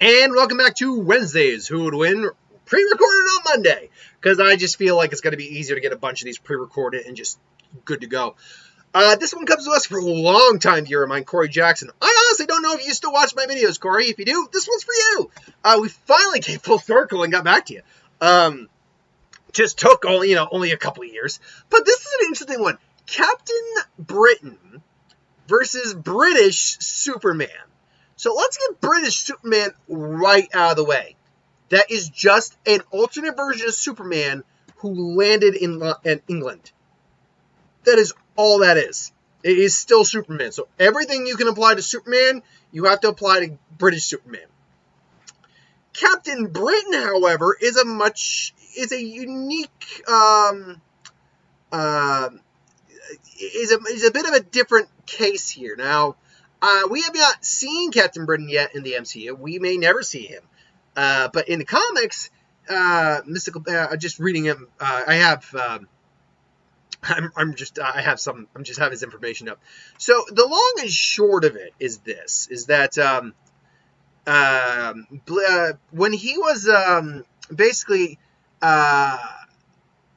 And welcome back to Wednesdays Who Would Win, pre-recorded on Monday, because I just feel like it's going to be easier to get a bunch of these pre-recorded and just good to go. This one comes to us for a long-time viewer of mine, Corey Jackson. I honestly don't know if you still watch my videos, Corey. If you do, this one's for you. We finally came full circle and got back to you. Just took only a couple of years. But this is an interesting one. Captain Britain versus British Superman. So let's get British Superman right out of the way. That is just an alternate version of Superman who landed in England. That is all that is. It is still Superman. So everything you can apply to Superman, you have to apply to British Superman. Captain Britain, however, is a unique is a bit of a different case here. Now, we have not seen Captain Britain yet in the MCU. We may never see him. But in the comics, just reading him, I have his information up. So the long and short of it is this, is that when he was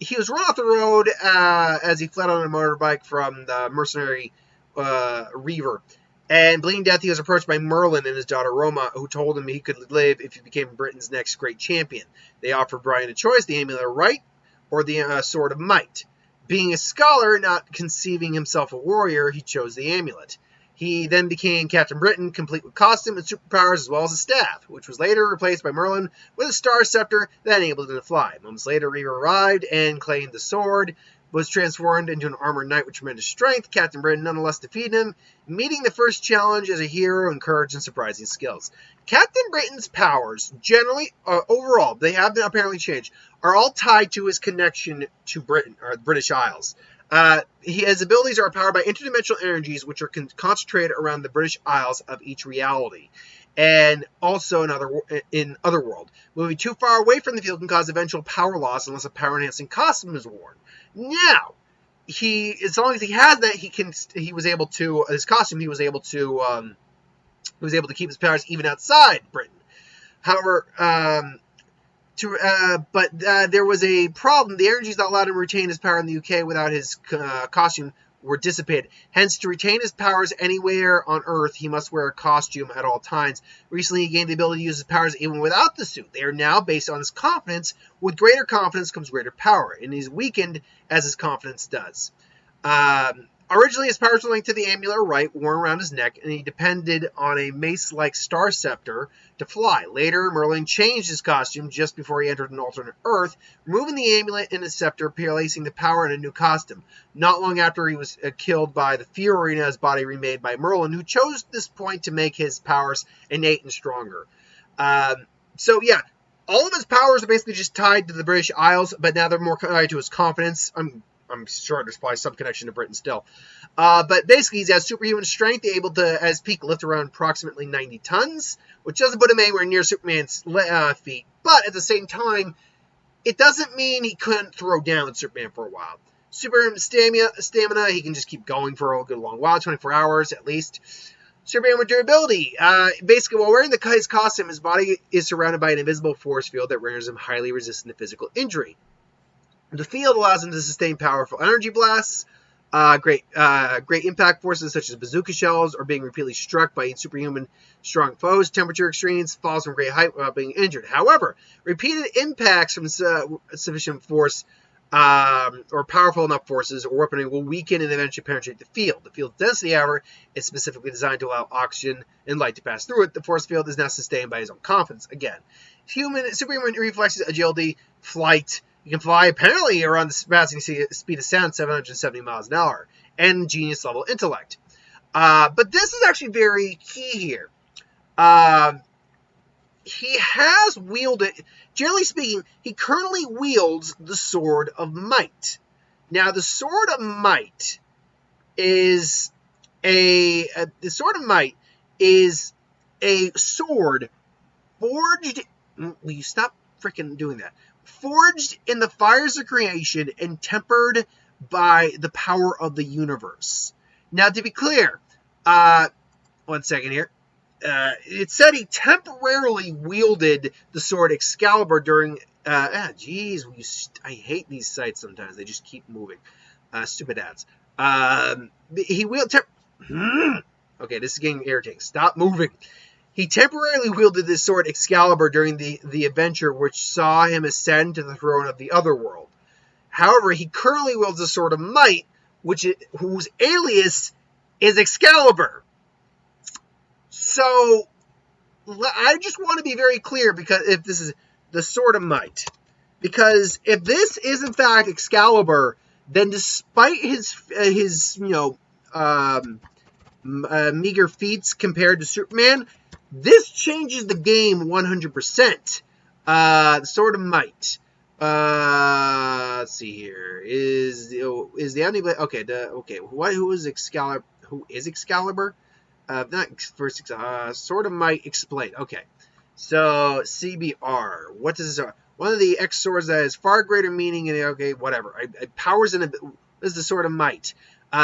he was run off the road as he fled on a motorbike from the mercenary Reaver. And bleeding death, he was approached by Merlin and his daughter Roma, who told him he could live if he became Britain's next great champion. They offered Brian a choice, the Amulet of Right or the Sword of Might. Being a scholar, not conceiving himself a warrior, he chose the Amulet. He then became Captain Britain, complete with costume and superpowers as well as a staff, which was later replaced by Merlin with a star scepter that enabled him to fly. Moments later, Reaver arrived and claimed the sword, was transformed into an armored knight with tremendous strength. Captain Britain nonetheless defeated him, meeting the first challenge as a hero in courage and surprising skills. Captain Britain's powers, generally, overall, they have apparently changed, are all tied to his connection to Britain, or the British Isles. His abilities are powered by interdimensional energies, which are concentrated around the British Isles of each reality, and also in Otherworld. Moving too far away from the field can cause eventual power loss unless a power-enhancing costume is worn. Now, as long as he has that, he was able to keep his powers even outside Britain. However, there was a problem. The energies that allowed him to retain his power in the UK without his costume were dissipated. Hence, to retain his powers anywhere on Earth, he must wear a costume at all times. Recently, he gained the ability to use his powers even without the suit. They are now based on his confidence. With greater confidence comes greater power, and he's weakened as his confidence does. Originally, his powers were linked to the Amulet of Right, worn around his neck, and he depended on a mace-like star scepter to fly. Later, Merlin changed his costume just before he entered an alternate Earth, removing the amulet and his scepter, placing the power in a new costume. Not long after he was killed by the Fear Arena, his body remade by Merlin, who chose this point to make his powers innate and stronger. All of his powers are basically just tied to the British Isles, but now they're more tied to his confidence. I'm sure there's probably some connection to Britain still. But basically, he has superhuman strength, able to, at his peak, lift around approximately 90 tons, which doesn't put him anywhere near Superman's feet. But at the same time, it doesn't mean he couldn't throw down Superman for a while. Superman stamina, he can just keep going for a good long while, 24 hours at least. Superman with durability. Basically, while wearing his costume, his body is surrounded by an invisible force field that renders him highly resistant to physical injury. The field allows him to sustain powerful energy blasts, great impact forces such as bazooka shells, or being repeatedly struck by superhuman strong foes, temperature extremes, falls from great height without being injured. However, repeated impacts from sufficient force or powerful enough forces or weaponry will weaken and eventually penetrate the field. The field's density, however, is specifically designed to allow oxygen and light to pass through it. The force field is now sustained by his own confidence. Again, superhuman reflexes, agility, flight. You can fly apparently around the surpassing speed of sound, 770 miles an hour, and genius level intellect. But this is actually very key here. He has wielded, generally speaking, he currently wields the Sword of Might. Now, the Sword of Might is a sword forged. Will you stop freaking doing that? Forged in the fires of creation and tempered by the power of the universe. Now, to be clear, one second here. it said he temporarily wielded the sword Excalibur during. Jeez, I hate these sites sometimes. They just keep moving. Stupid ads. He wielded. Okay, this is getting irritating. Stop moving. He temporarily wielded this sword Excalibur during the adventure which saw him ascend to the throne of the Otherworld. However, he currently wields a sword of might, whose alias is Excalibur. So, I just want to be very clear, because if this is the sword of might, because if this is in fact Excalibur, then despite his meager feats compared to Superman, this changes the game 100%. The sword of might. Let's see here. Is the only okay? Who is Excalibur? Who is Excalibur? Not first. Sword of might explained. Okay, so CBR. What does this? One of the X swords that has far greater meaning. Okay, whatever. Powers in. This is the sword of might.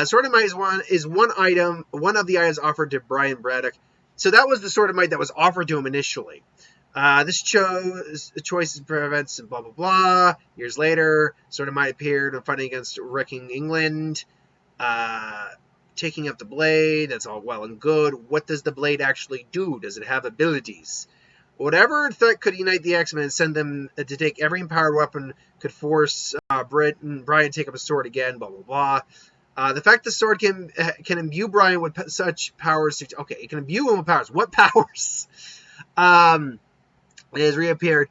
Sword of might is one item. One of the items offered to Brian Braddock. So that was the sword of might that was offered to him initially. This choice prevents blah blah blah. Years later, sword of might appeared when fighting against wrecking England. Taking up the blade, that's all well and good. What does the blade actually do? Does it have abilities? Whatever threat could unite the X-Men and send them to take every empowered weapon could force Brian to take up a sword again, blah, blah, blah. The fact the sword can imbue Brian with such powers. Okay, it can imbue him with powers. What powers? It has reappeared.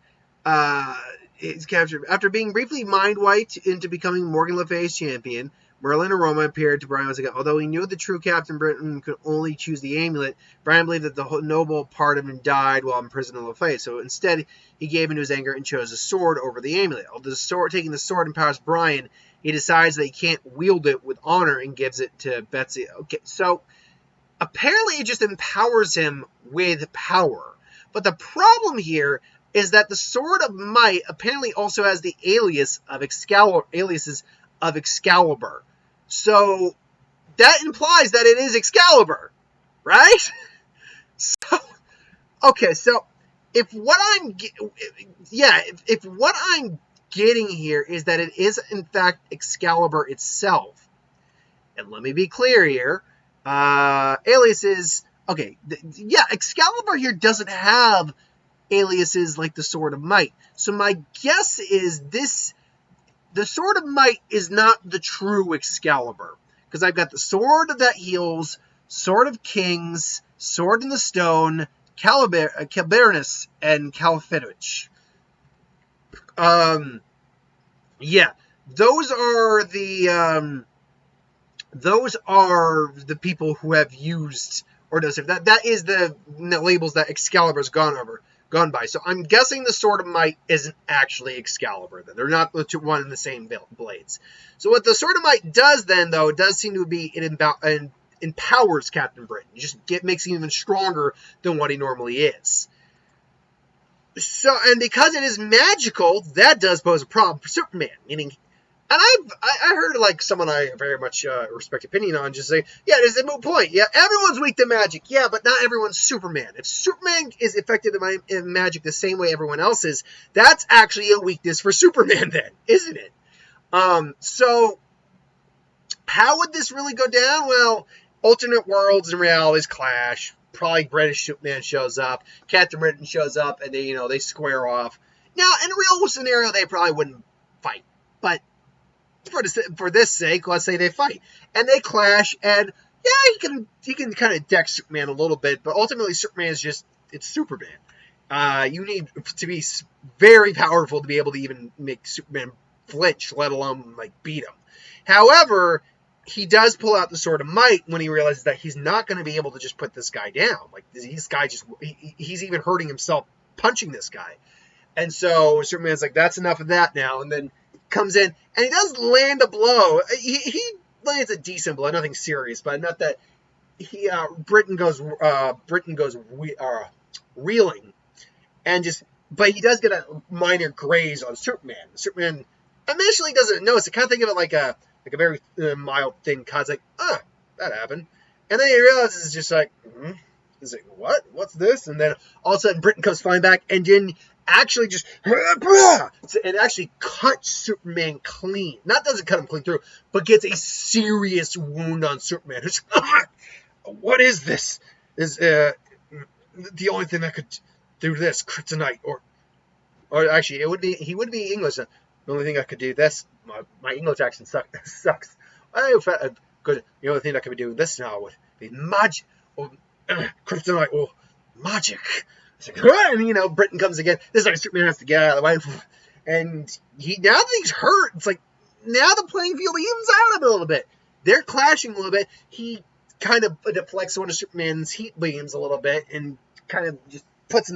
It's captured. After being briefly mind-wiped into becoming Morgan Le Fay's champion, Merlin and Roma appeared to Brian once again. Although he knew the true Captain Britain could only choose the amulet, Brian believed that the noble part of him died while imprisoned in Le Fay. So instead, he gave into his anger and chose the sword over the amulet. Although taking the sword empowers Brian, he decides that he can't wield it with honor and gives it to Betsy. Okay, so apparently it just empowers him with power. But the problem here is that the sword of might apparently also has the aliases of Excalibur. So that implies that it is Excalibur, right? So if what I'm getting here is that it is in fact Excalibur itself, and let me be clear here, aliases. Okay, Excalibur here doesn't have aliases like the Sword of Might. So my guess is the Sword of Might is not the true Excalibur. Because I've got the Sword that Heals, Sword of Kings, Sword in the Stone, Caliburnus, and Califidwich. Those are the people who have used, or does it? That is the labels that Excalibur's gone by. So I'm guessing the Sword of Might isn't actually Excalibur. Then they're not one and the same blades. So what the Sword of Might does then, though, it does seem to be it empowers Captain Britain. It just makes him even stronger than what he normally is. So, and because it is magical, that does pose a problem for Superman. Meaning, and I heard like someone I very much respect opinion on just say, yeah, there's a moot point. Yeah, everyone's weak to magic. Yeah, but not everyone's Superman. If Superman is affected in magic the same way everyone else is, that's actually a weakness for Superman then, isn't it? So how would this really go down? Well, alternate worlds and realities clash. Probably British Superman shows up, Captain Britain shows up, and they square off. Now, in a real scenario, they probably wouldn't fight, but for this sake, let's say they fight and they clash, and yeah, he can kind of deck Superman a little bit, but ultimately Superman is it's Superman. You need to be very powerful to be able to even make Superman flinch, let alone like beat him. However, he does pull out the Sword of Might when he realizes that he's not going to be able to just put this guy down. Like, this guy he's even hurting himself punching this guy. And so Superman's like, that's enough of that now. And then comes in, and he does land a blow. He lands a decent blow, nothing serious, but not that Britain goes reeling. But he does get a minor graze on Superman. Superman initially doesn't notice. I kind of think of it like a very mild thin cut. It's like, that happened. And then he realizes it's just like, He's like, what? What's this? And then all of a sudden, Britain comes flying back, and then actually just it actually cuts Superman clean. Not doesn't cut him clean through, but gets a serious wound on Superman. What is this? Is the only thing that could do this kryptonite, or actually he would be English. The only thing I could do this. My English accent sucks. Good. The only thing that could be doing this now would be magic or kryptonite or magic. It's like, and Britain comes again. This time Superman has to get out of the way, and now that he's hurt, it's like now the playing field evens out a little bit. They're clashing a little bit. He kind of deflects one of Superman's heat beams a little bit, and kind of just gets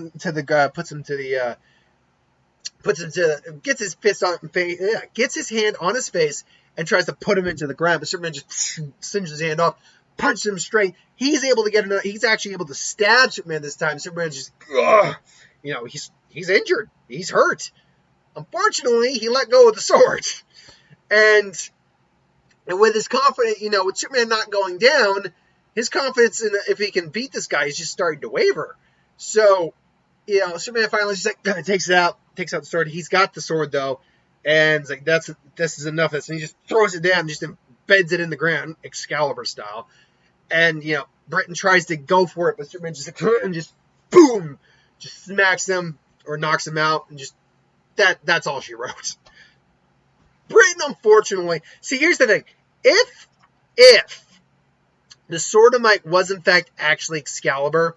his fist on face, gets his hand on his face, and tries to put him into the ground. But Superman just singes his hand off, punches him straight. He's actually able to stab Superman this time. Superman's just, he's injured. He's hurt. Unfortunately, he let go of the sword. And with his confidence, with Superman not going down, his confidence in if he can beat this guy is just starting to waver. So, Superman finally just takes out the sword. He's got the sword though, and it's like this is enough. And he just throws it down, and just embeds it in the ground, Excalibur style. And Britain tries to go for it, but Superman just boom, just smacks him or knocks him out, and just that's all she wrote. Britain, unfortunately, see, here's the thing: if the Sword of Might was in fact actually Excalibur,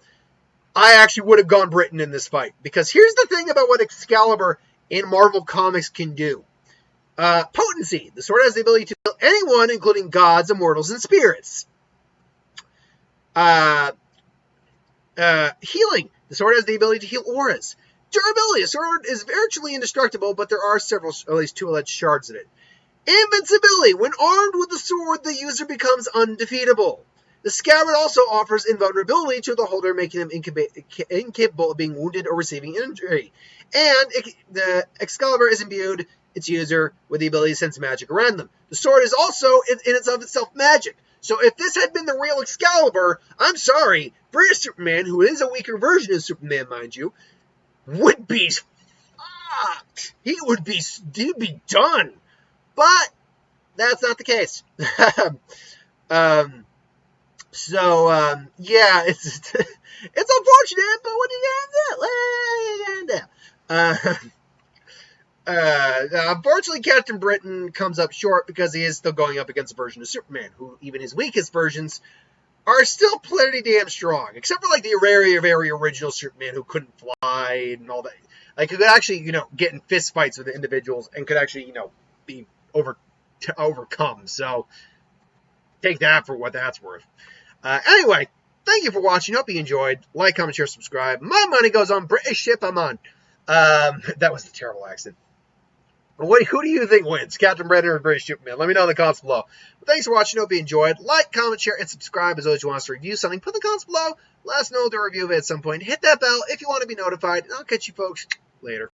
I actually would have gone Britain in this fight. Because here's the thing about what Excalibur in Marvel Comics can do. Potency. The sword has the ability to kill anyone, including gods, immortals, and spirits. Healing. The sword has the ability to heal auras. Durability. The sword is virtually indestructible, but there are at least 2 alleged shards in it. Invincibility. When armed with the sword, the user becomes undefeatable. The scabbard also offers invulnerability to the holder, making them incapable of being wounded or receiving injury. And the Excalibur is imbued its user with the ability to sense magic around them. The sword is also, in and of itself, magic. So if this had been the real Excalibur, I'm sorry, British Superman, who is a weaker version of Superman, mind you, would be fucked. He'd be done. But that's not the case. Yeah, it's unfortunate, but what are you gonna do? Unfortunately, Captain Britain comes up short because he is still going up against a version of Superman, who even his weakest versions are still pretty damn strong, except for like the very original Superman who couldn't fly and all that, like who could actually get in fist fights with individuals and could actually be overcome. So take that for what that's worth. Anyway, thank you for watching. Hope you enjoyed. Like, comment, share, subscribe. My money goes on British ship I'm on. That was a terrible accent. Who do you think wins? Captain Britain or British Superman? Let me know in the comments below. But thanks for watching. Hope you enjoyed. Like, comment, share, and subscribe. As always, you want us to review something, put in the comments below. Let us know the review of it at some point. Hit that bell if you want to be notified. And I'll catch you folks later.